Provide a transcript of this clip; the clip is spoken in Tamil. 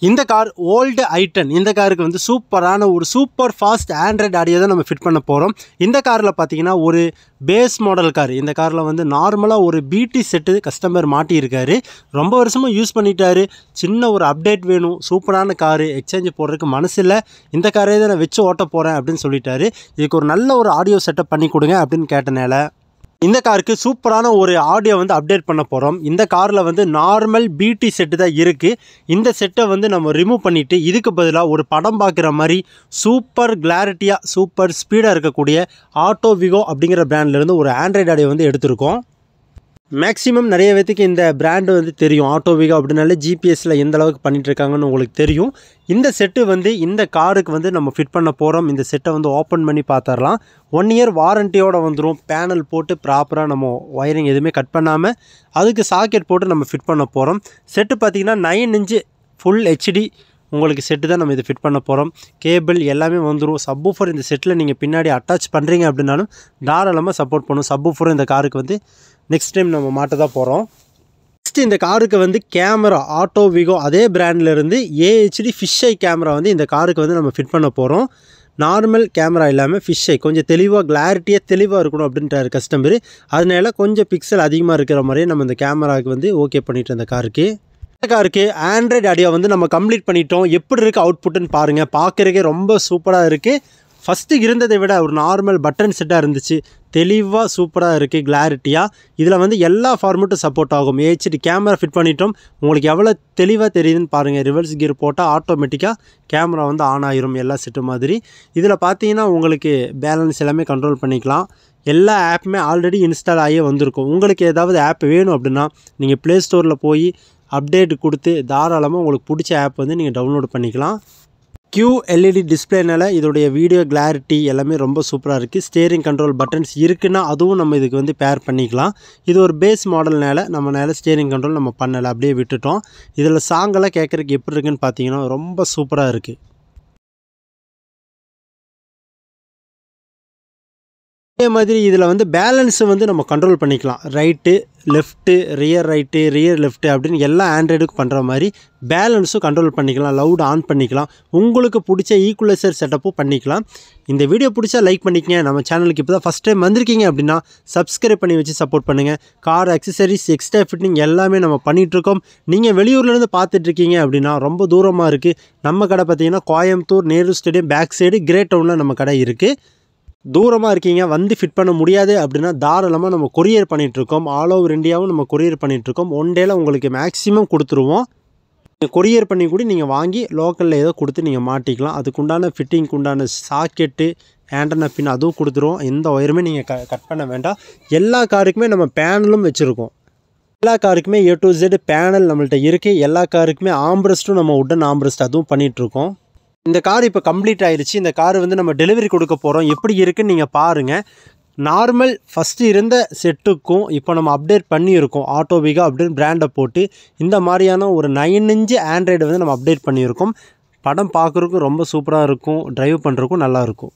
இந்த கார் ஓல்டு i10. இந்த காருக்கு வந்து சூப்பரான ஒரு சூப்பர் ஃபாஸ்ட் ஆண்ட்ராய்டு ஆடியோ தான் நம்ம ஃபிட் பண்ண போகிறோம். இந்த காரில் பார்த்தீங்கன்னா ஒரு பேஸ் மாடல் கார். இந்த காரில் வந்து நார்மலாக ஒரு பிடி செட்டு கஸ்டமர் மாட்டியிருக்காரு. ரொம்ப வருஷமாக யூஸ் பண்ணிட்டாரு. சின்ன ஒரு அப்டேட் வேணும், சூப்பரான காரு, எக்ஸ்சேஞ்ச் போடுறதுக்கு மனசு இல்லை, இந்த காரே தான் நான் வச்சு ஓட்ட போகிறேன் அப்படின்னு சொல்லிட்டாரு. இதுக்கு ஒரு நல்ல ஒரு ஆடியோ செட்டப் பண்ணி கொடுங்க அப்படின்னு கேட்டனால இந்த காருக்கு சூப்பரான ஒரு ஆடியோ வந்து அப்டேட் பண்ண போகிறோம். இந்த காரில் வந்து நார்மல் பிடி செட்டு தான் இருக்குது. இந்த செட்டை வந்து நம்ம ரிமூவ் பண்ணிவிட்டு இதுக்கு பதிலாக ஒரு படம் பார்க்குற மாதிரி சூப்பர் கிளாரிட்டியாக சூப்பர் ஸ்பீடாக இருக்கக்கூடிய ஆட்டோ விகோ அப்படிங்கிற பிராண்ட்லேருந்து ஒரு ஆண்ட்ராய்டு ஆடியோ வந்து எடுத்திருக்கோம். மேக்ஸிமம் நிறைய பேத்துக்கு இந்த பிராண்டு வந்து தெரியும். ஆட்டோ விகோ அப்படின்னாலே ஜிபிஎஸ்சில் எந்த அளவுக்கு பண்ணிகிட்ருக்காங்கன்னு உங்களுக்கு தெரியும். இந்த செட்டு வந்து இந்த காருக்கு வந்து நம்ம ஃபிட் பண்ண போகிறோம். இந்த செட்டை வந்து ஓப்பன் பண்ணி பார்த்துடலாம். 1 இயர் வாரண்ட்டியோடு வந்துடும். பேனல் போட்டு ப்ராப்பராக நம்ம ஒயரிங் எதுவுமே கட் பண்ணாமல் அதுக்கு சாக்கெட் போட்டு நம்ம ஃபிட் பண்ண போகிறோம். செட்டு பார்த்திங்கன்னா 9 இன்ச்சு ஃபுல் ஹெச்டி உங்களுக்கு செட்டு தான் நம்ம இது ஃபிட் பண்ண போகிறோம். கேபிள் எல்லாமே வந்துடும். சப்வூஃபர் இந்த செட்டில் நீங்கள் பின்னாடி அட்டாச் பண்ணுறீங்க அப்படின்னாலும் தாராளமாக சப்போர்ட் பண்ணும். சப்வூஃபரும் இந்த காருக்கு வந்து நெக்ஸ்ட் டைம் நம்ம மாட்ட தான் போகிறோம். நெக்ஸ்ட் இந்த காருக்கு வந்து கேமரா ஆட்டோ விகோ அதே பிராண்ட்லேருந்து ஏஹெச்டி ஃபிஷ்ஐ கேமரா வந்து இந்த காருக்கு வந்து நம்ம ஃபிட் பண்ண போகிறோம். நார்மல் கேமரா இல்லாமல் ஃபிஷ்ஐ கொஞ்சம் தெளிவாக கிளாரிட்டியாக தெளிவாக இருக்கணும் அப்படின்றாரு கஸ்டமர். அதனால கொஞ்சம் பிக்சல் அதிகமாக இருக்கிற மாதிரியே நம்ம இந்த கேமராவுக்கு வந்து ஓகே பண்ணிவிட்டு இந்த காருக்கு ஆண்ட்ராய்டு ஆடியோ வந்து நம்ம கம்ப்ளீட் பண்ணிட்டோம். எப்படி இருக்குது அவுட்புட்டுன்னு பாருங்கள். பார்க்குறதுக்கே ரொம்ப சூப்பராக இருக்குது. ஃபஸ்ட்டு இருந்ததை விட ஒரு நார்மல் பட்டன் செட்டாக இருந்துச்சு. தெளிவாக சூப்பராக இருக்குது கிளாரிட்டியாக. இதில் வந்து எல்லா ஃபார்மேட்டும் சப்போர்ட் ஆகும். ஏஹெச்டி கேமரா ஃபிட் பண்ணிட்டோம். உங்களுக்கு எவ்வளோ தெளிவாக தெரியுதுன்னு பாருங்கள். ரிவர்ஸ் கியர் போட்டால் ஆட்டோமேட்டிக்காக கேமரா வந்து ஆன் ஆகிரும் எல்லா செட்டு மாதிரி. இதில் பார்த்தீங்கன்னா உங்களுக்கு பேலன்ஸ் எல்லாமே கண்ட்ரோல் பண்ணிக்கலாம். எல்லா ஆப்புமே ஆல்ரெடி இன்ஸ்டால் ஆகியே வந்திருக்கும். உங்களுக்கு ஏதாவது ஆப் வேணும் அப்படின்னா நீங்கள் ப்ளே ஸ்டோரில் போய் அப்டேட் கொடுத்து தாராளமாக உங்களுக்கு பிடிச்ச ஆப் வந்து நீங்கள் டவுன்லோட் பண்ணிக்கலாம். QLED டிஸ்பிளேனால இதோடைய வீடியோ கிளாரிட்டி எல்லாமே ரொம்ப சூப்பராக இருக்குது. ஸ்டேரிங் கண்ட்ரோல் பட்டன்ஸ் இருக்குன்னா அதுவும் நம்ம இதுக்கு வந்து பேர் பண்ணிக்கலாம். இது ஒரு பேஸ் மாடல்னால நம்மளால ஸ்டேரிங் கண்ட்ரோல் நம்ம பண்ணலை, அப்படியே விட்டுட்டோம். இதில் சாங்கெல்லாம் கேட்குறதுக்கு எப்படி இருக்குன்னு பார்த்தீங்கன்னா ரொம்ப சூப்பராக இருக்குது. அதே மாதிரி இதில் வந்து பேலன்ஸு வந்து நம்ம கண்ட்ரோல் பண்ணிக்கலாம். Right left rear right rear left அப்படின்னு எல்லா ஆண்ட்ராய்டுக்கு பண்ணுற மாதிரி பேலன்ஸும் கண்ட்ரோல் பண்ணிக்கலாம். லவுட் ஆன் பண்ணிக்கலாம். உங்களுக்கு பிடிச்ச ஈக்குவலைசர் செட்டப்பும் பண்ணிக்கலாம். இந்த வீடியோ பிடிச்சா லைக் பண்ணிக்கங்க. நம்ம சேனலுக்கு இப்போ தான் ஃபஸ்ட் டைம் வந்திருக்கீங்க அப்படின்னா சப்ஸ்கிரைப் பண்ணி வச்சு சப்போர்ட் பண்ணுங்கள். கார் அக்சசரிஸ் எக்ஸ்ட்ரா ஃபிட்டிங் எல்லாமே நம்ம பண்ணிகிட்ருக்கோம். நீங்கள் வெளியூர்லேருந்து பார்த்துட்ருக்கீங்க அப்படின்னா ரொம்ப தூரமாக இருக்குது. நம்ம கடை பார்த்திங்கன்னா Coimbatore Nehru stadium back side grey டவுனில் நம்ம கடை இருக்குது. தூரமாக இருக்கீங்க வந்து ஃபிட் பண்ண முடியாது அப்படின்னா தாராளமாக நம்ம கொரியர் பண்ணிகிட்ருக்கோம். ஆல் ஓவர் இந்தியாவும் நம்ம கொரியர் பண்ணிகிட்ருக்கோம். 1 டேயில் உங்களுக்கு மேக்ஸிமம் கொடுத்துருவோம். நீங்கள் கொரியர் பண்ணி கூட நீங்கள் வாங்கி லோக்கலில் ஏதோ கொடுத்து நீங்கள் மாட்டிக்கலாம். அதுக்குண்டான ஃபிட்டிங்க்கு உண்டான சாக்கெட்டு ஆண்டனா பின் அதுவும் கொடுத்துருவோம். எந்த ஒயருமே நீங்கள் கட் பண்ண வேண்டாம். எல்லா காருக்குமே நம்ம பேனலும் வச்சுருக்கோம். எல்லா காருக்குமே A to Z பேனல் நம்மள்கிட்ட இருக்குது. எல்லா காருக்குமே ஆம்ப்ரெஸ்ட்டும் நம்ம உடன் ஆம்ப்ரெஸ்ட் அதுவும் பண்ணிகிட்ருக்கோம். இந்த கார் இப்போ கம்ப்ளீட் ஆயிடுச்சு. இந்த கார் வந்து நம்ம டெலிவரி கொடுக்க போகிறோம். எப்படி இருக்குன்னு நீங்கள் பாருங்கள். நார்மல் ஃபஸ்ட்டு இருந்த செட்டுக்கும் இப்போ நம்ம அப்டேட் பண்ணியிருக்கோம். ஆட்டோ விகோ அப்படின்னு பிராண்டை போட்டு இந்த மாதிரியான ஒரு 9 இன்ச்சு ஆண்ட்ராய்டு வந்து நம்ம அப்டேட் பண்ணியிருக்கோம். படம் பார்க்குறதுக்கும் ரொம்ப சூப்பராக இருக்கும். ட்ரைவ் பண்ணுறதுக்கும் நல்லாயிருக்கும்.